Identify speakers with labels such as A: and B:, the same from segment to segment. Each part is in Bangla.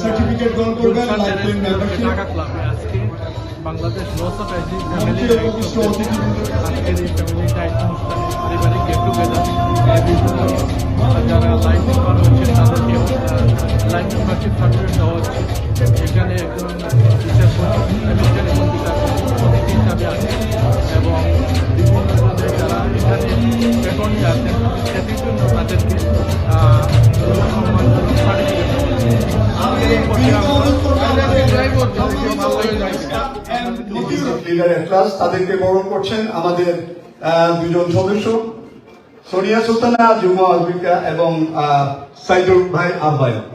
A: সার্টিফিকেট গ্রহণ করবেন ঢাকা ক্লাবে আজকে বাংলাদেশ লস অফ ফ্যামিলি আজকের এই ফ্যামিলি টাইট অনুষ্ঠানে পারিবারিক গেট টুগেদার যারা লাইফ মেম্বার হচ্ছেন তাদেরকে লাইফ মেম্বারশিপ সার্টিফিকেট দেওয়া হচ্ছে। এখানে একজন টিচার আমেরিকানের পত্রিকার অতিথি হিসাবে আছেন এবং বিভিন্ন ধরনের যারা এখানে ফ্যাকাল্টি আছেন সেটির জন্য তাদেরকে সম্মানজনক সার্টিফিকেট
B: তাদেরকে বরণ করছেন আমাদের দুজন সদস্য সোনিয়া সুলতানা, জুমা আজমিকা এবং সাইদুল ভাই আহ্বায়ক।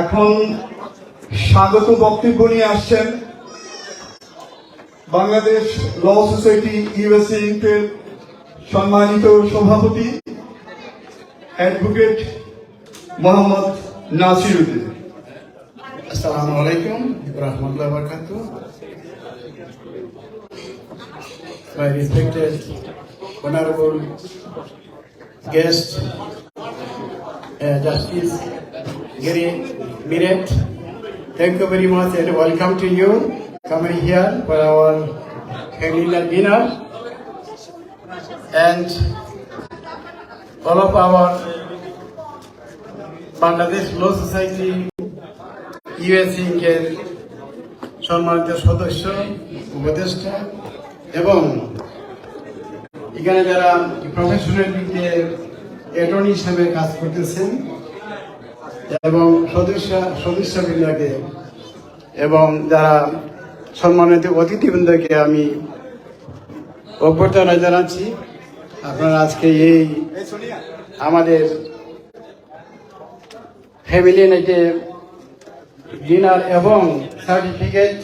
B: এখন স্বাগত বক্তব্য নিয়ে আসছেন বাংলাদেশ ল সোসাইটি ইউএসএ ইনকের সম্মানিত সভাপতি অ্যাডভোকেট মোহাম্মদ নাসির উদ্দিন।
C: আসসালামু আলাইকুম রাহমাতুল্লাহি ওয়া বারাকাতুহু। My respected honorable guest, Justice Gary Miret, thank you very much and welcome to you coming here for our family dinner, and all of our Bangladesh Law Society USA এর সম্মানিত সদস্য, উপদেষ্টা এবং এখানে যারা প্রফেশনাল দিকে অ্যাটর্নি হিসেবে কাজ করতেছেন এবং সদস্যবৃন্দকে এবং যারা সম্মানিত অতিথিবৃন্দকে আমি অভ্যর্থনা জানাচ্ছি। আপনারা আজকে এই আমাদের ফ্যামিলি নাইটে ডিনার এবং সার্টিফিকেট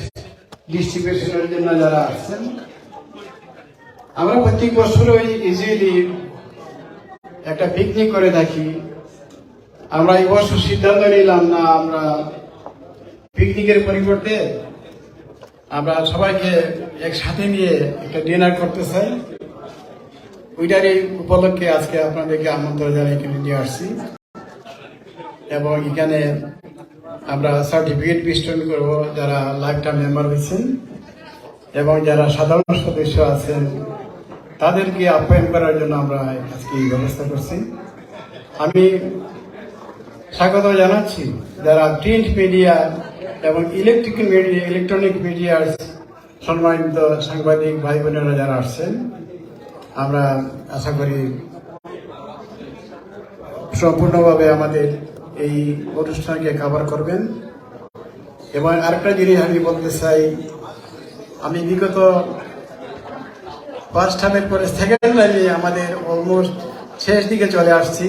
C: ডিস্ট্রিবিউশনের জন্য যারা আসছেন, আমরা প্রত্যেক বছরই ইজিলি একটা পিকনিক করে থাকি। আমরা এই বছর সিদ্ধান্ত নিলাম না, আমরা পিকনিকের পরিবর্তে আমরা সবাইকে একসাথে নিয়ে একটা ডিনার করতে চাই। ওইটার এই উপলক্ষে আজকে আপনাদেরকে আমন্ত্রণ জানিয়ে এখানে নিয়ে আসছি এবং এখানে আমরা সার্টিফিকেট বিতরণ করব যারা লাইফ টাইম মেম্বার হয়েছেন এবং যারা সাধারণ সদস্য আছেন তাদেরকে আপ্যায়ন করার জন্য আমরা আজকে এই ব্যবস্থা করছি। আমি স্বাগত জানাচ্ছি যারা প্রিন্ট মিডিয়া এবং ইলেকট্রনিক মিডিয়ার সম্মানিত সাংবাদিক ভাই বোনেরা যারা আসছেন। আমরা আশা করি সম্পূর্ণভাবে আমাদের এই অনুষ্ঠানকে কভার করবেন। এবং আরেকটা জিনিস আমি বলতে চাই, আমি বিগত ফার্স্ট টাইমের পরে সেকেন্ড টাইমে আমাদের অলমোস্ট শেষ দিকে চলে আসছি।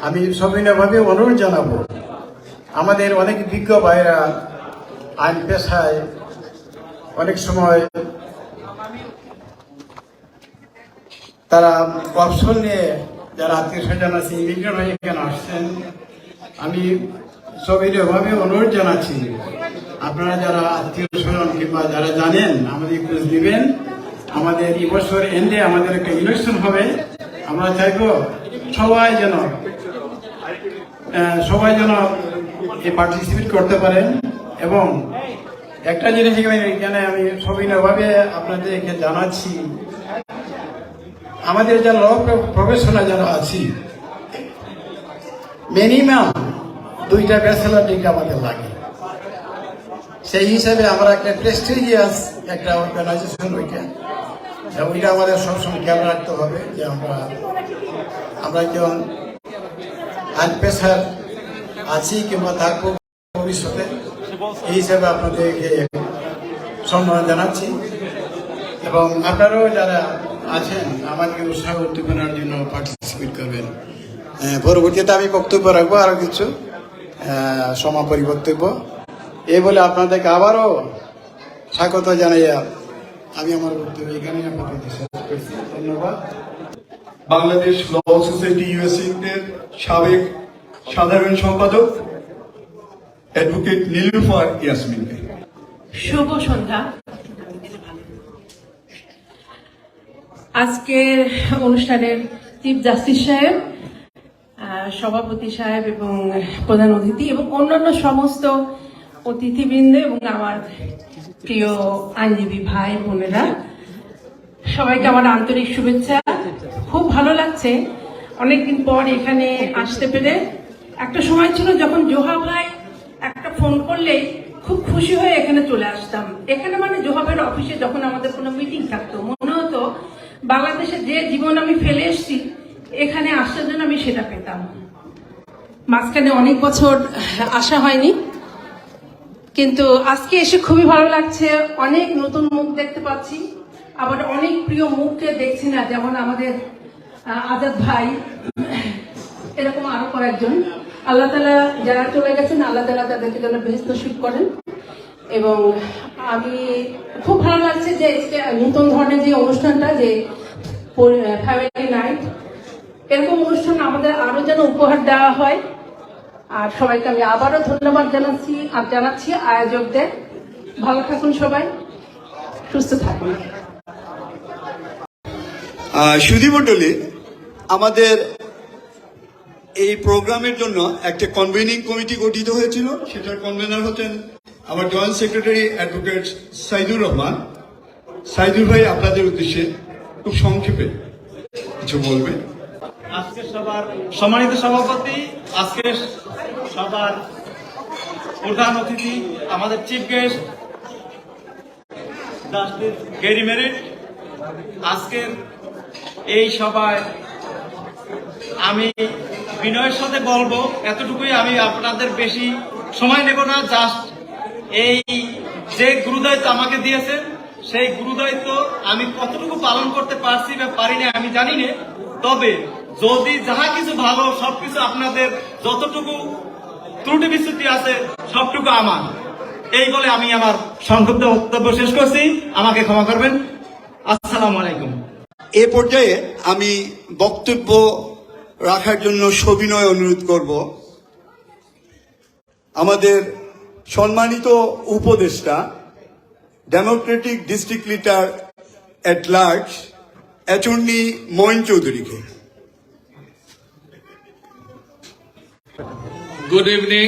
C: আমি সবিনয়ভাবে অনুরোধ জানাবো, আমাদের অনেক বিজ্ঞ ভাইরা আইন পেশায় অনেক সময় তারা অপশন নিয়ে যারা আত্মীয় স্বজন আছে ইমিগ্রেন্ট হয়ে এখানে আসছেন, আমি সবিনয়ভাবে অনুরোধ জানাচ্ছি আপনারা যারা আত্মীয় স্বজন কিংবা যারা জানেন আমাদের খোঁজ দিবেন। আমাদের এই বছর এন্ডে আমাদের একটা ইলেকশন হবে, আমরা চাইবো সবাই যেন এই পার্টিসিপেট করতে পারেন। এবং একটা জিনিস এখানে আমি সবিনয়ভাবে আপনাদেরকে জানাচ্ছি, আমাদের যারা ল প্রফেশনাল যারা আছি মিনিমাম 2টা ব্যাচেলর ডিগ্রি আমাদের লাগে। সেই হিসাবে আমরা একটা প্রেস্টিজিয়াস একটা অর্গানাইজেশন ওইটা আমাদের সবসময় খেয়াল রাখতে হবে যে আমরা যেমন আইন পেশার আছি কিংবা থাকবো ভবিষ্যতে, এই হিসাবে আপনাদেরকে সম্মান জানাচ্ছি এবং আপনারাও যারা আছেন আমাদেরকে উৎসাহ উদ্দীপনার জন্য পার্টিসিপেট করবেন। পরবর্তীতে আমি বক্তব্য রাখবো আরো কিছু সমাপনী বক্তব্য। এই বলে আপনাদেরকে আবারও স্বাগত জানাইয়া আমি আমার বক্তব্য এখানে আপনাদের শেষ করছি। ধন্যবাদ।
B: বাংলাদেশ ল সোসাইটি ইউএসএ এর সাবেক সাধারণ সম্পাদক অ্যাডভোকেট নীলুফার ইয়াসমিন।
D: শুভ সন্ধ্যা। আজকের অনুষ্ঠানের চিফ জাস্টিস সাহেব, সভাপতি সাহেব এবং প্রধান অতিথি এবং অন্যান্য সমস্ত অতিথিবৃন্দ এবং আমার প্রিয় আইনজীবী ভাই বোনেরা, সবাইকে আমার আন্তরিক শুভেচ্ছা। খুব ভালো লাগছে অনেকদিন পর এখানে আসতে পেরে। একটা সময় ছিল যখন জোহা ভাই একটা ফোন করলেই খুব খুশি হয়ে এখানে চলে আসতাম। এখানে মানে জোহাবের অফিসে যখন আমাদের কোনো মিটিং থাকতো মনে হতো বাংলাদেশে যে জীবন আমি ফেলে এসেছি এখানে আসার জন্য আমি সেটা পেতাম। মাঝখানে অনেক বছর আসা হয়নি, কিন্তু আজকে এসে খুবই ভালো লাগছে। অনেক নতুন মুখ দেখতে পাচ্ছি, আবার অনেক প্রিয় মুখকে দেখছি না, যেমন আমাদের আজাদ ভাই, এরকম আরো কয়েকজন। আল্লাহ তাআলা যারা চলে গেছেন আল্লাহ তাআলা তাদেরকে যেন বেহেশত নসিব করেন। এবং আমি খুব ভালো লাগছে যে নতুন ধরনের যে অনুষ্ঠানটা, যে ফ্যামিলি নাইট, এরকম অনুষ্ঠান আমাদের আরো যেন উপহার দেওয়া হয়। আর সবাইকে আমি আবারও ধন্যবাদ জানাচ্ছি আয়োজকদের। ভালো থাকুন সবাই, সুস্থ থাকুন।
B: সুধী মণ্ডলী, আমাদের এই প্রোগ্রামের জন্য একটা কনভেনিং কমিটি গঠিত হয়েছিল। সেটার কনভেনার হচ্ছেন আমার joint secretary advocate Saidur Rahman. Saidur ভাই আপনাদের উদ্দেশ্যে খুব সংক্ষেপে কিছু বলবেন।
E: আজকের সবার সম্মানিত সভাপতি, আজকের সবার প্রধান অতিথি, আমাদের চিফ গেস্ট জাস্টিস গেরি মেরিট, আজকের এই সভায় আমি বিনয়ের সাথে বলবো এতটুকুই, আমি আপনাদের বেশি সময় নেব না। জাস্ট এই যে গুরুদায়িত্ব আমাকে দিয়েছেন সেই গুরুদায়িত্ব আমি কতটুকু পালন করতে পারছি বা পারি না আমি জানি না, তবে যদি যাহা কিছু ভালো সবকিছু আপনাদের, যতটুকু ত্রুটি বিচ্যুতি আছে সবটুকু আমার, এই বলে আমি আমার সংক্ষিপ্ত বক্তব্য শেষ করছি। আমাকে ক্ষমা করবেন। আসসালামু আলাইকুম।
B: এ পর্যায়ে আমি বক্তব্য রাখার জন্য সবিনয় অনুরোধ করব আমাদের সম্মানিত উপদেষ্টা, democratic district leader at large, attorney Moin চৌধুরীকে।
F: Good evening.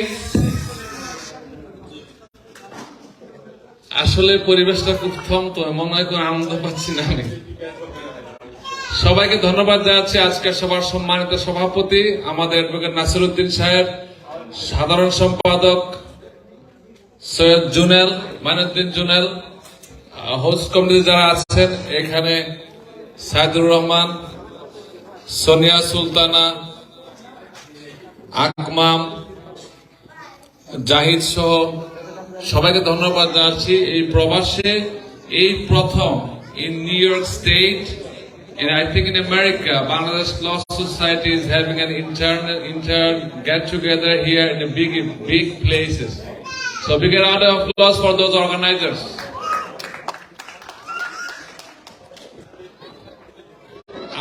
F: আসলে পরিবেশটা খুব থমথম, মনে হয় কোনো আনন্দ পাচ্ছি না আমি। সবাইকে ধন্যবাদ জানাচ্ছি। আজকে সবার সম্মানিত সভাপতি আমাদের অ্যাডভোকেট নাসিরউদ্দিন সাহেব, সাধারণ সম্পাদক সৈয়দ জুনেল, মাইনুদ্দিন জুনেল, হোস্ট কমিটি যারা আছেন এখানে, সাইদুর রহমান, সোনিয়া সুলতানা, আকমাম, জাহিদ সহ সবাইকে ধন্যবাদ জানাচ্ছি। এই প্রবাসে এই প্রথম in New York State, and I think in America, Bangladesh Law Society is having an inter get together here in the big places. So big round of applause for those organizers.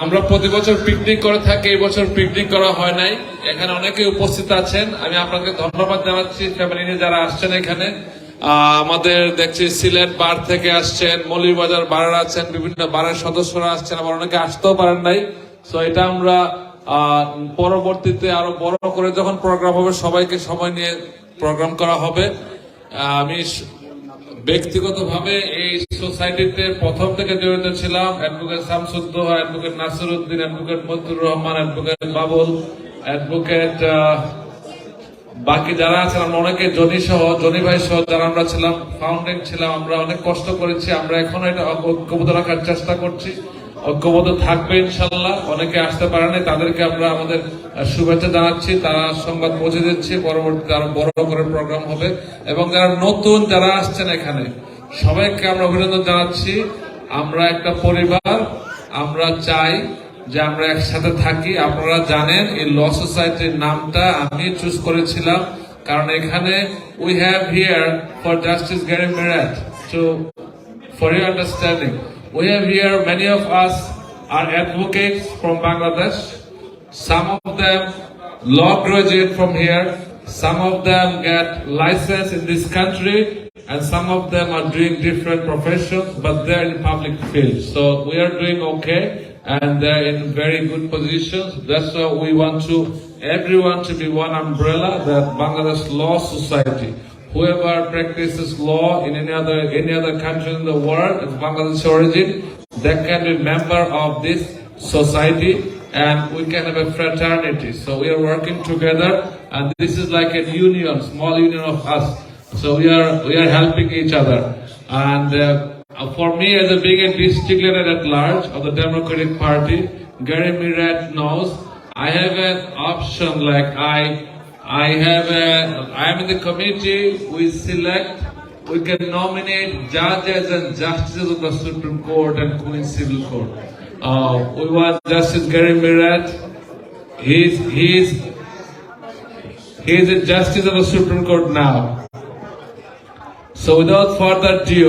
F: আমরা প্রতি বছর পিকনিক করে থাকি, এই বছর পিকনিক করা হয় নাই। এখানে অনেকে উপস্থিত আছেন, আমি আপনাকে ধন্যবাদ জানাচ্ছি। ফ্যামিলি নিয়ে যারা আসছেন এখানে, আমাদের দেখছি সিলেট বার থেকে আসছেন, মৌলভীবাজার বারের আছেন, বিভিন্ন বারের সদস্যরা আসছেন, আবার অনেকে আসতেও পারেন নাই। তো এটা আমরা পরবর্তীতে আরো বড় করে যখন প্রোগ্রাম হবে সবাইকে সময় নিয়ে প্রোগ্রাম করা হবে। আমি ব্যক্তিগতভাবে এই সোসাইটিতে প্রথম থেকে জড়িত ছিলাম। Advocate Shamsuddoha, advocate Nasiruddin, advocate Motiur Rahman, advocate Babul, advocate বাকি যারা আছেন, আমরা অনেকে জনি ভাই সহ যারা আমরা ছিলাম, ফাউন্ডিং ছিলাম, আমরা অনেক কষ্ট করেছি। আমরা এখনো এটা ঐক্যবদ্ধ রাখার চেষ্টা করছি, ঐক্যবদ্ধ থাকবে ইনশাল্লাহ। অনেকে আসতে পারে নাই, তাদেরকে আমরা আমাদের শুভেচ্ছা জানাচ্ছি। তারা সংবাদ পৌঁছে দিচ্ছি, পরবর্তীতে আরো বড় করে প্রোগ্রাম হবে। এবং যারা নতুন যারা আসছেন এখানে, সবাইকে আমরা অভিনন্দন জানাচ্ছি। আমরা একটা পরিবার, আমরা চাই যে আমরা একসাথে থাকি। আপনারা জানেন এই ল সোসাইটির নামটা আমি চুজ করেছিলাম কারণ এখানে we have here for Justice Gary Mirat. So for your understanding, we have here many of us are advocates from Bangladesh. Some of them law graduate from here. Some of them get license in this country, and some of them are doing different professions, but they're in public field. So we are doing okay, and they're in very good positions. That's why we want everyone to be one umbrella, that Bangladesh Law Society. Whoever practices law in any other country in the world of Bangladesh origin, they can be member of this society, and we can have a fraternity. So we are working together, and this is like a union, small union of us. So we are helping each other. And for me, as being a district leader at large of the Democratic Party, Gary Mirat knows I have an option. Like I am in the committee. We select. We can nominate judges and justices of the Supreme Court and Queen's Civil Court. We want Justice Gary Mirat. He's a justice of the Supreme Court now. So without further ado,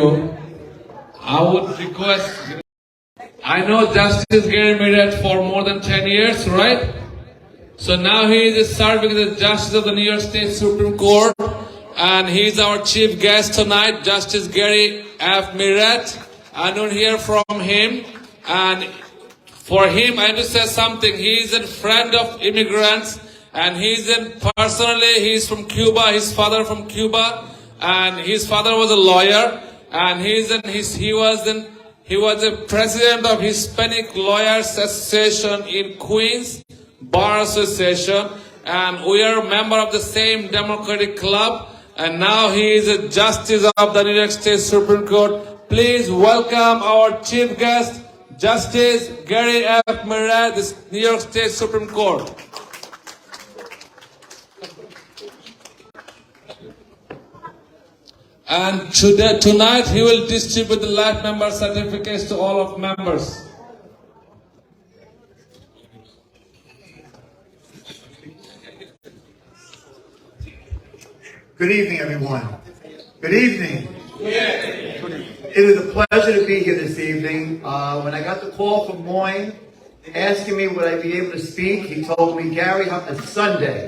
F: I would request. I know Justice Gary Mirat for more than 10 years, right? So now he is serving as the Justice of the New York State Supreme Court, and he's our chief guest tonight, Justice Gary F. Mirat. I don't hear from him, and for him, I have to say something. He is a friend of immigrants, and he's he's from Cuba. His father from Cuba, and his father was a lawyer, and he was a president of Hispanic Lawyers Association in Queens Bar Association, and we are a member of the same Democratic Club, and now he is a justice of the New York State Supreme Court. Please welcome our chief guest, Justice Gary F. Mirat, the New York State Supreme Court. And tonight he will distribute the life member certificates to all of members.
G: Good evening, everyone. Good evening. It is a pleasure to be here this evening. When I got the call from Moyne asking me would I be able to speak, he told me, Gary, it's Sunday.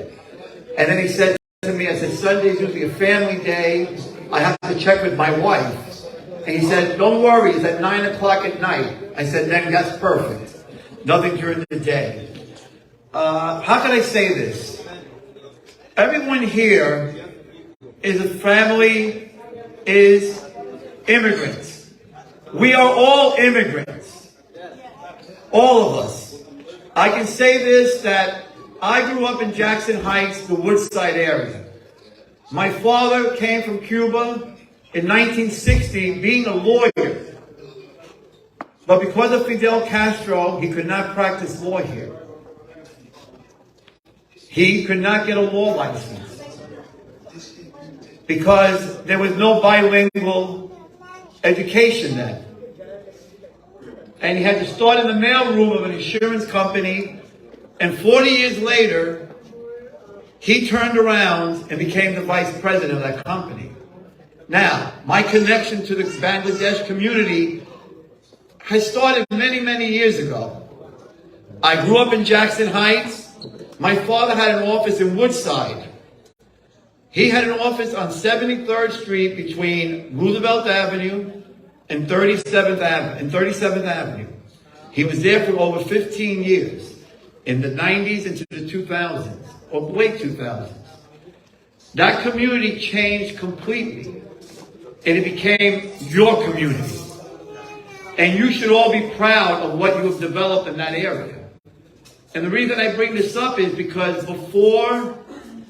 G: And then he said to me, I said, Sunday is usually a family day. I have to check with my wife. And he said, don't worry, it's at 9 o'clock at night. I said, then that's perfect. Nothing during the day. How can I say this? Everyone here is a family, is immigrants. We are all immigrants. All of us. I can say this, that I grew up in Jackson Heights, the Woodside area. My father came from Cuba in 1960 being a lawyer. But because of Fidel Castro, he could not practice law here. He could not get a law license because there was no bilingual education then. And he had to start in the mailroom of an insurance company, and 40 years later, he turned around and became the vice president of that company. Now, my connection to the Bangladesh community has started many, many years ago. I grew up in Jackson Heights. My father had an office in Woodside. He had an office on 73rd Street between Roosevelt Avenue and 37th Avenue. He was there for over 15 years, in the 90s into the 2000s, or late 2000s. That community changed completely, and it became your community. And you should all be proud of what you have developed in that area. And the reason I bring this up is because before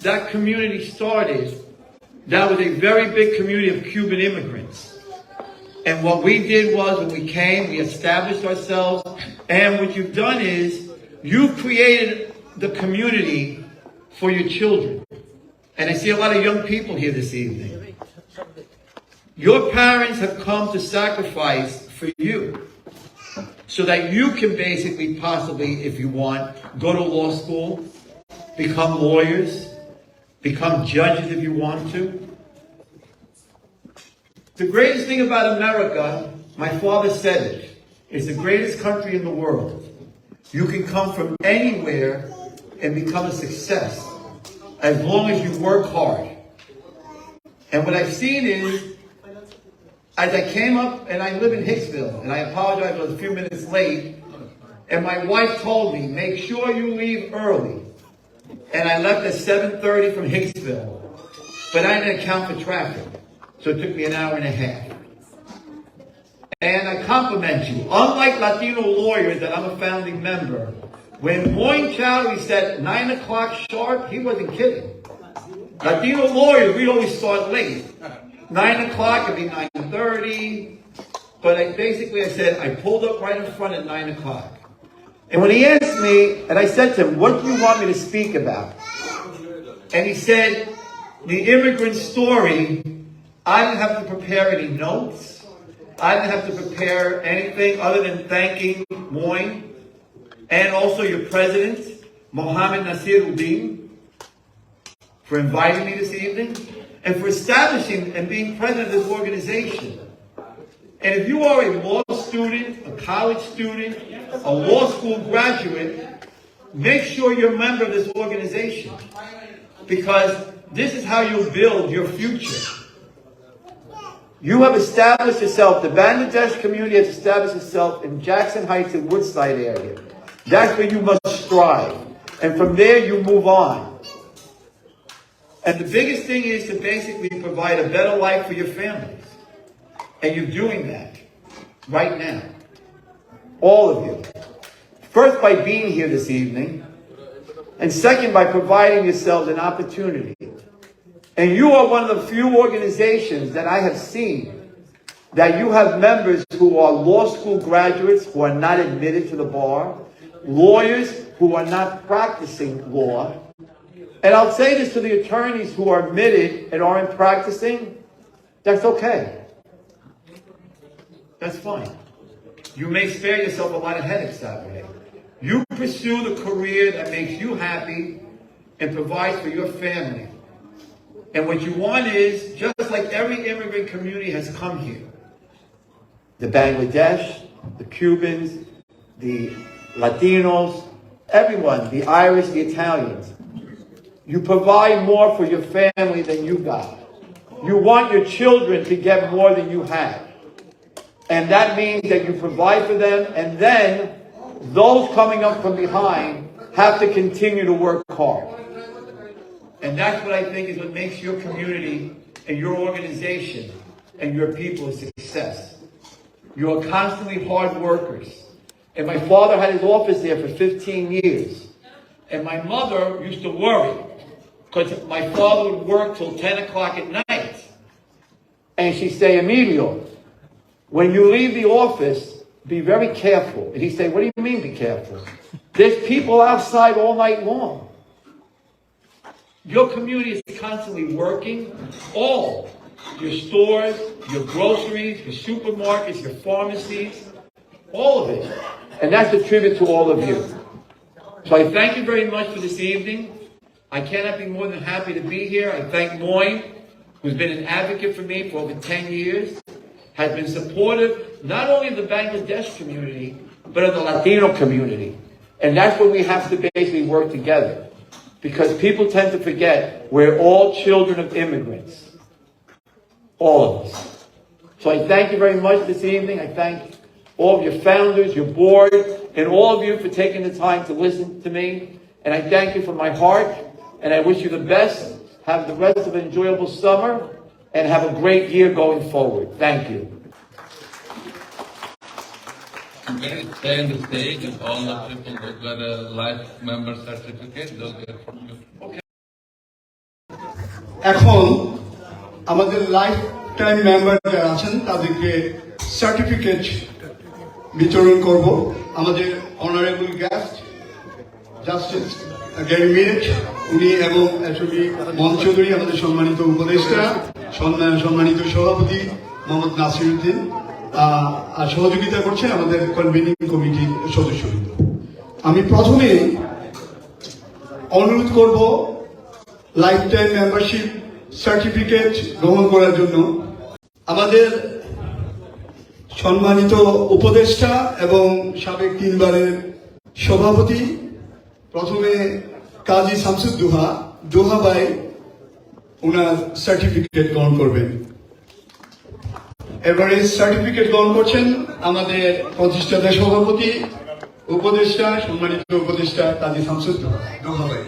G: that community started, that was a very big community of Cuban immigrants. And what we did was, when we came, we established ourselves, and what you've done is, you created the community for your children. And I see a lot of young people here this evening. Your parents have come to sacrifice for you so that you can basically possibly, if you want, go to law school, become lawyers, become judges if you want to. The greatest thing about America, my father said it, is the greatest country in the world. You can come from anywhere and become a success as long as you work hard. And what I've seen is, as I came up, and I live in Hicksville, and I apologize, I was a few minutes late, and my wife told me, make sure you leave early. And I left at 7:30 from Hicksville, but I didn't account for traffic, so it took me an hour and a half. And I compliment you. Unlike Latino lawyers that I'm a founding member, when Moin Chowdhury said 9 o'clock sharp, he wasn't kidding. Latino lawyers, we always start late. 9 o'clock, it'd be 9:30. But I said, I pulled up right in front at 9 o'clock. And when he asked me, and I said to him, what do you want me to speak about? And he said, the immigrant story. I didn't have to prepare any notes. I didn't have to prepare anything other than thanking Moin and also your president, Mohammed Nasiruddin, for inviting me this evening and for establishing and being president of this organization. And if you are a law student, a college student, a law school graduate, make sure you're a member of this organization, because this is how you'll build your future. You have established yourself, the Bangladesh community has established itself in Jackson Heights and Woodside area. That's where you must strive. And from there you move on. And the biggest thing is to basically provide a better life for your families. And you're doing that right now. All of you. First, by being here this evening. And second, by providing yourselves an opportunity. And you are one of the few organizations that I have seen that you have members who are law school graduates who are not admitted to the bar, lawyers who are not practicing law. And I'll say this to the attorneys who are admitted and aren't practicing, that's okay. That's fine. You may spare yourself a lot of headaches that way. You pursue the career that makes you happy and provides for your family. And what you want is, just like every immigrant community has come here, the Bangladesh, the Cubans, the Latinos, everyone, the Irish, the Italians, you provide more for your family than you got. You want your children to get more than you have. And that means that you provide for them, and then those coming up from behind have to continue to work hard. And that's what I think is what makes your community and your organization and your people a success. You are constantly hard workers. And my father had his office there for 15 years. And my mother used to worry because my father would work till 10 o'clock at night. And she'd say, Emilio, when you leave the office, be very careful. And he'd say, what do you mean be careful? There's people outside all night long. Your community is constantly working. All your stores, your groceries, your supermarkets, your pharmacies, all of it. And that's a tribute to all of you. So I thank you very much for this evening. I cannot be more than happy to be here. I thank Moin, who's been an advocate for me for over 10 years, has been supportive not only of the Bangladesh community, but of the Latino community. And that's where we have to basically work together. Because people tend to forget we're all children of immigrants. All of us. So I thank you very much this evening. I thank all of your founders, your board, and all of you for taking the time to listen to me. And I thank you from my heart. And I wish you the best. Have the rest of an enjoyable summer. And have a great year going forward. Thank you.
F: I'm going to stay on the stage, and all the people who got a life member certificate, they'll get from you. Okay.
B: এখন আমাদের লাইফ টাইম মেম্বার যারা আছেন তাদেরকে সার্টিফিকেট বিতরণ করব। আমাদের honourable guest justice Gary Merritt উনি এবং অ্যাটর্নি মন চৌধুরী, আমাদের সম্মানিত উপদেষ্টা, সম্মানিত সভাপতি মোহাম্মদ নাসিরউদ্দিন, আর সহযোগিতা করছেন আমাদের কনভেনিং কমিটির সদস্যবৃন্দ। আমি প্রথমে অনুরোধ করব লাইফ টাইম মেম্বারশিপ সার্টিফিকেট গ্রহণ করার জন্য আমাদের সম্মানিত উপদেষ্টা এবং সাবেক 3 বারের সভাপতি, প্রথমে কাজী শামসুদ্দোহা দোহা ভাই ওনার সার্টিফিকেট গ্রহণ করবেন। এবারে সার্টিফিকেট গ্রহণ করছেন আমাদের প্রতিষ্ঠাতা সভাপতি উপদেষ্টা, সম্মানিত উপদেষ্টা কাজী শামসুদ্দোহা দোহা ভাই।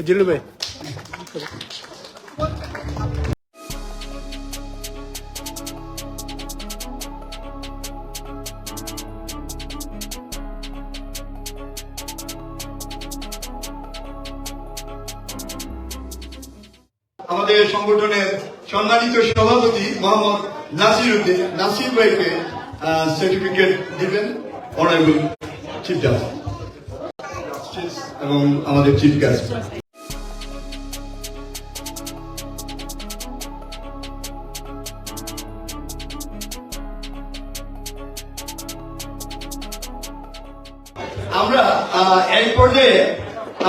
A: জিলু ভাই,
B: আমাদের সংগঠনের সম্মানিত সভাপতি মোহাম্মদ নাসিরউদ্দিন নাসির ভাইকে সার্টিফিকেট দিবেন অনারেবল চিফ জাস্টিস এবং আমাদের চিফ গেস্ট। আমরা এই পর্যায়ে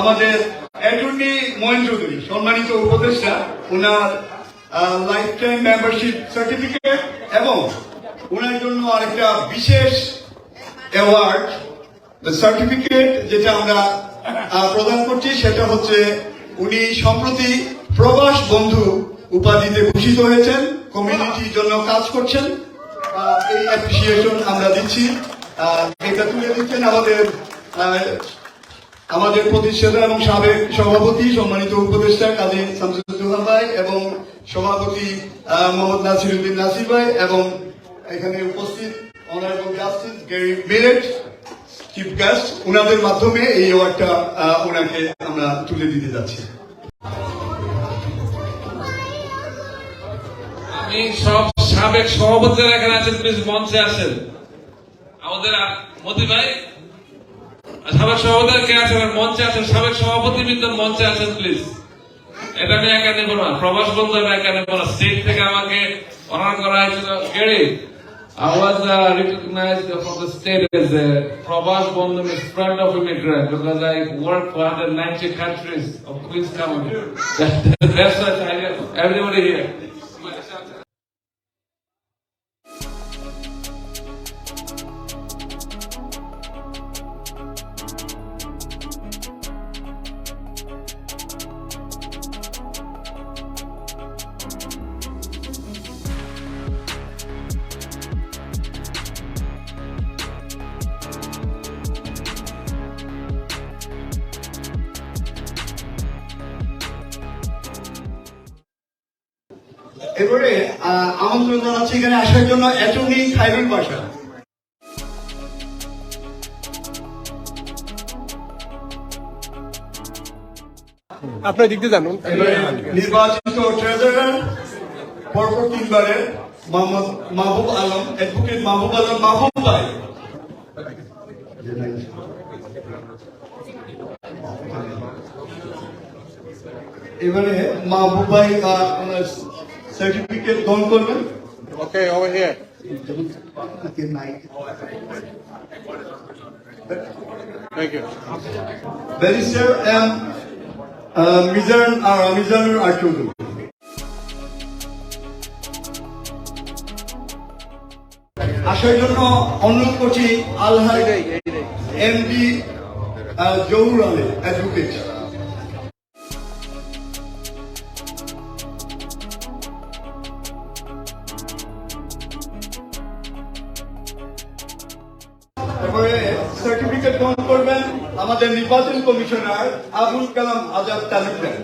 B: আমাদের অ্যাটর্নি মহেন চৌধুরী, সম্মানিত উপদেষ্টা, ওনার লাইফ টাইম মেম্বারশিপ সার্টিফিকেট এবং ওনার জন্য আরেকটা বিশেষ অ্যাওয়ার্ড সার্টিফিকেট যেটা আমরা প্রদান করছি, সেটা হচ্ছে উনি সম্প্রতি প্রবাস বন্ধু উপাধিতে ভূষিত হয়েছেন, কমিউনিটির জন্য কাজ করছেন, এই অ্যাপ্রিসিয়েশন আমরা দিচ্ছি। এটা তুলে দিচ্ছেন আমাদের প্রতিষ্ঠাতা এবং সাবেক সভাপতি সম্মানিত উপদেষ্টা কাজী শামসুদ্দোহা ভাই এবং সভাপতি মোহাম্মদ নাসিরউদ্দিন নাসির ভাই এবং এখানে উপস্থিত honourable justice Gary Millett chief guest, ওনাদের মাধ্যমে এই অ্যাওয়ার্ডটা ওনাকে আমরা তুলে দিতে যাচ্ছি।
F: আমি সব সাবেক সভাপতিরা এখানে আছেন, প্লিজ মঞ্চে আসেন। আমাদের মতি ভাই সাবেক সভাপতি কে আছেন মঞ্চে আছেন, সাবেক সভাপতি বৃন্দ মঞ্চে আছেন প্লিজ। এটা আমি একা নেব না, প্রবাস বন্ধু আমি একা নেব না, স্টেট থেকে আমাকে অনার করা হয়েছিল। গেরি I was recognized from the state as a Prabhas Bandhu means friend of immigrant because I work for 190 countries of Queens County. That's what I everybody here.
B: এবারে আমন্ত্রণ জানাচ্ছি এখানে আসার জন্য অ্যাটর্নি খায়রুল বাশা।
A: আপনার দিক দিয়ে জানুন।
B: নির্বাচিত ট্রেজারার পরপর 3 বারের মোহাম্মদ মাহবুব আলম, অ্যাডভোকেট মাহবুব আলম মাহবুব ভাই। এবারে মাহবুব ভাই সার্টিফিকেট গ্রহণ করবেন।
A: Okay, over here. Thank you.
B: Barrister Mizanur R Chowdhury. আসার জন্য অনুরোধ করছি আলহাজ এমডি জহুর আলী অ্যাডভোকেট। তারপরে সার্টিফিকেট গ্রহণ করবেন আমাদের নির্বাচন কমিশনার আবুল কালাম আজাদ তালুকদার।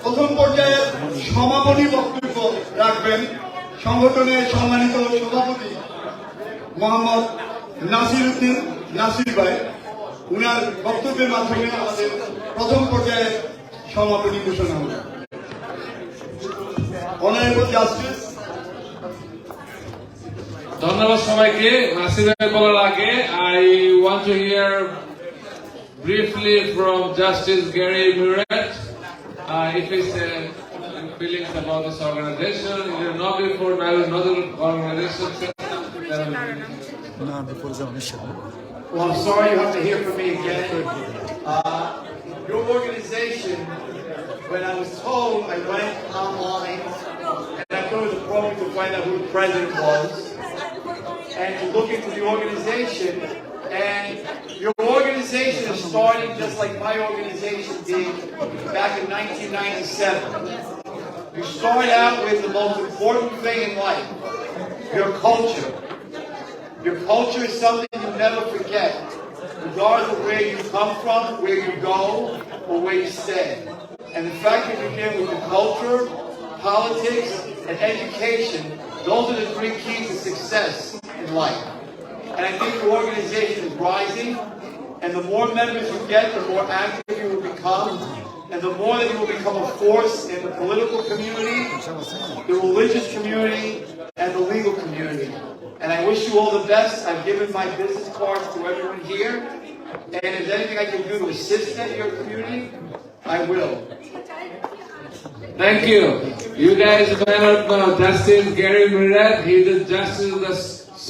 B: প্রথম পর্যায়ে সমাপনী বক্তব্য রাখবেন সংগঠনের সম্মানিত সভাপতি মোহাম্মদ নাসির উদ্দিন নাসির ভাই। উনার বক্তব্যের মাধ্যমে আমাদের প্রথম পর্যায়ে সমাপনী ঘোষণা হবে। Honourable justice.
F: ধন্যবাদ সবাইকে। নাসির ভাই বলার আগে I want to here briefly from Justice Gary Murat. If his feelings about this organization, you know before now another organization.
C: Well, I'm sorry you have to hear from me again. Your organization, when I was told, I went online and I thought it was appropriate to find out who the president was and to look into the organization. And your organization is starting just like my organization did back in 1997. You start out with the most important thing in life, your culture. Your culture is something you never forget, regardless of where you come from, where you go, or where you stay. And the fact that you begin with the culture, politics, and education, those are the three keys to success in life. And I think your organization is rising, and the more members you get, the more active you will become, and the more that you will become a force in the political community, the religious community, and the legal community. And I wish you all the best. I've given my business cards to everyone here, and if there's anything I can do to assist your community, I will.
F: Thank you. You guys might not know Justice Gary Murat. He's the justice of the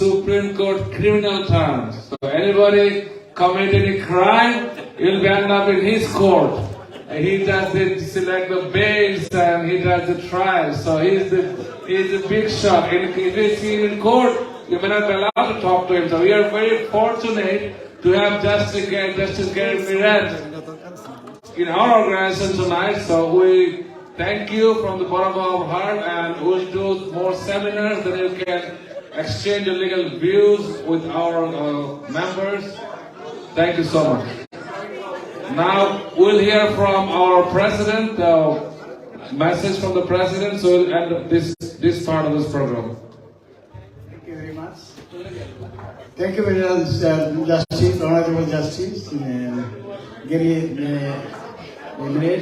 F: Supreme Court criminal terms. So anybody commit any crime, you'll end up in his court. And he does select the bails and he does the trials. So he's the big shot. And if you see him in court, you may not be allowed to talk to him. So we are very fortunate to have Justice Gary Murat in our organization tonight. So we thank you from the bottom of our heart, and we'll do more seminars that you can exchange your legal views with our members. Thank you so much. Now we'll hear from our president, message from the president, so we'll end this part of this program.
C: Thank you very much. Thank you very much, Justice, Honorable Justice, Gary Murat.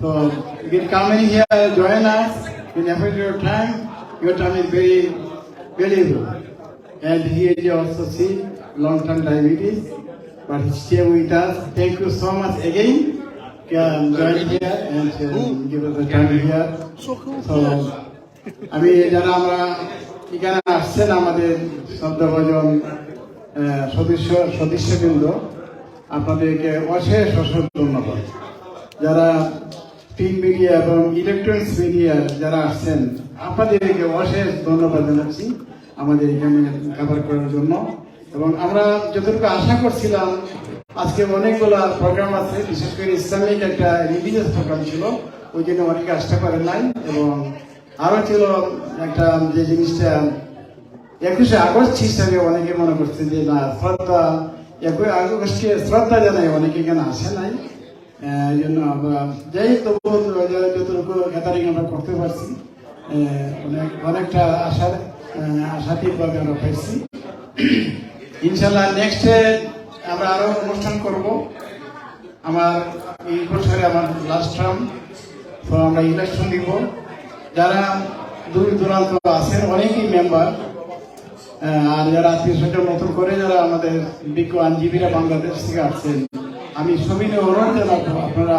C: So you can come in here, join us in effort your time. Your time is very valuable. And here you also see long-term diabetes, but stay with us. Thank you so much again. Join here and give us the time here. So, আমি যারা আমরা এখানে আসছেন আমাদের শ্রদ্ধাভাজন সদস্যবৃন্দ, আপনাদেরকে অশেষ ধন্যবাদ। যারা প্রিন্ট মিডিয়া এবং ইলেকট্রনিক্স মিডিয়া যারা আসছেন, আপনাদেরকে অশেষ ধন্যবাদ জানাচ্ছি আমাদের এখানে কভার করার জন্য। এবং আমরা যতটুকু আশা করছিলাম, আজকে অনেকগুলো প্রোগ্রাম আছে, বিশেষ করে ইসলামিক একটা রিলিজিয়াস প্রোগ্রাম ছিল, ওই জন্য অনেকে আসতে পারে নাই। এবং আরো ছিল একটা যে জিনিসটা 21শে আগস্ট হিসাবে অনেকে মনে করছে যে না শ্রদ্ধা, 21 আগস্টকে শ্রদ্ধা জানাই, অনেকে এখানে আসে নাই। এই জন্য আমরা যাই তবু যতটুকু গ্যাদারিং আমরা করতে পারছি, অনেকটা আশাতীতভাবে আমরা পাইছি। ইনশাল্লাহ নেক্সট আমরা আরো অনুষ্ঠান করব। আমার এই বছরে আমার লাস্ট টার্ম, তো আমরা ইলেকশন দিব। যারা দূর দূরান্ত আছেন অনেকেই মেম্বার, আর যারা আত্মীয় স্বজন নতুন করে যারা আমাদের বিজ্ঞ আইনজীবীরা বাংলাদেশ থেকে আসছেন, আমি সবই অনুরোধ জানাবো আপনারা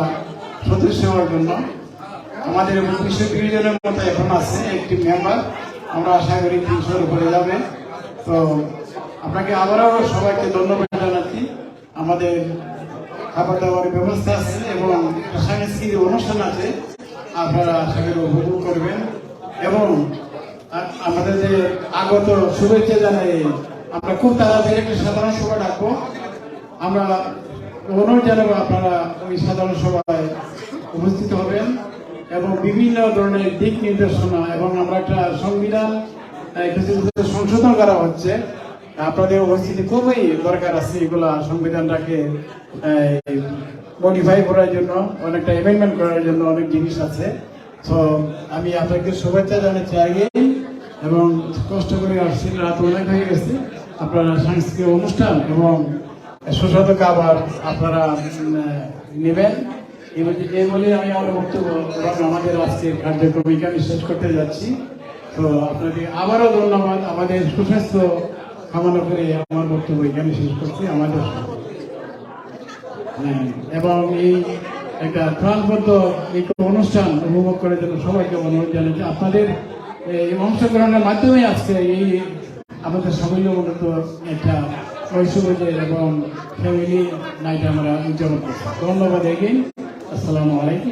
C: সদস্য হওয়ার জন্য। আমাদের 220 জনের মতো এখন আছে একটি মেম্বার, আমরা আশা করি 300-র উপরে যাবে। তো আপনাকে আবারও সবাইকে ধন্যবাদ জানাচ্ছি। আমাদের খাবার দাবারের ব্যবস্থা আছে এবং সাংস্কৃতিক অনুষ্ঠান আছে, আপনারা আশা করি উপভোগ করবেন। এবং আমাদের যে আগত শুভেচ্ছা জানাই, আমরা খুব তাড়াতাড়ি একটা সাধারণ সভা ডাকবো। আমরা অনুরোধ জানাবো আপনারা ওই সাধারণ সভায় উপস্থিত হবেন এবং বিভিন্ন ধরনের দিক নির্দেশনা, এবং আমরা একটা সংবিধান কিছু সংশোধন করা হচ্ছে, আপনাদের উপস্থিতি খুবই দরকার আছে। এগুলা সংবিধানটাকে মডিফাই করার জন্য, অনেকটা অ্যামেন্ডমেন্ট করার জন্য অনেক জিনিস আছে। তো আমি আপনাকে শুভেচ্ছা জানাচ্ছি আগে, এবং কষ্ট করে আসছি, রাত অনেক হয়ে গেছে। আপনারা সাংস্কৃতিক অনুষ্ঠান এবং সুস্বাদু খাবার আপনারা নেবেন। এই বলে আমি আমার বক্তব্য এবং আমাদের আজকের কার্যক্রমকে আমি শেষ করতে যাচ্ছি। তো আপনাকে আবারও ধন্যবাদ, আমাদের সুস্বাস্থ্য কামনা করে আমার বক্তব্য এখানে শেষ করছি। আমাদের এবং এই একটা প্রাণবদ্ধ এই অনুষ্ঠান উপভোগ করার জন্য সবাইকে অনুরোধ জানাচ্ছি। আপনাদের এই অংশগ্রহণের মাধ্যমে আজকে এই আমাদের সাফল্যমূলত একটা ঐশ্বর্যের এবং ফ্যামিলি নাইট আমরা উদযাপন করছি। ধন্যবাদ এগেইন। আসসালামু আলাইকুম।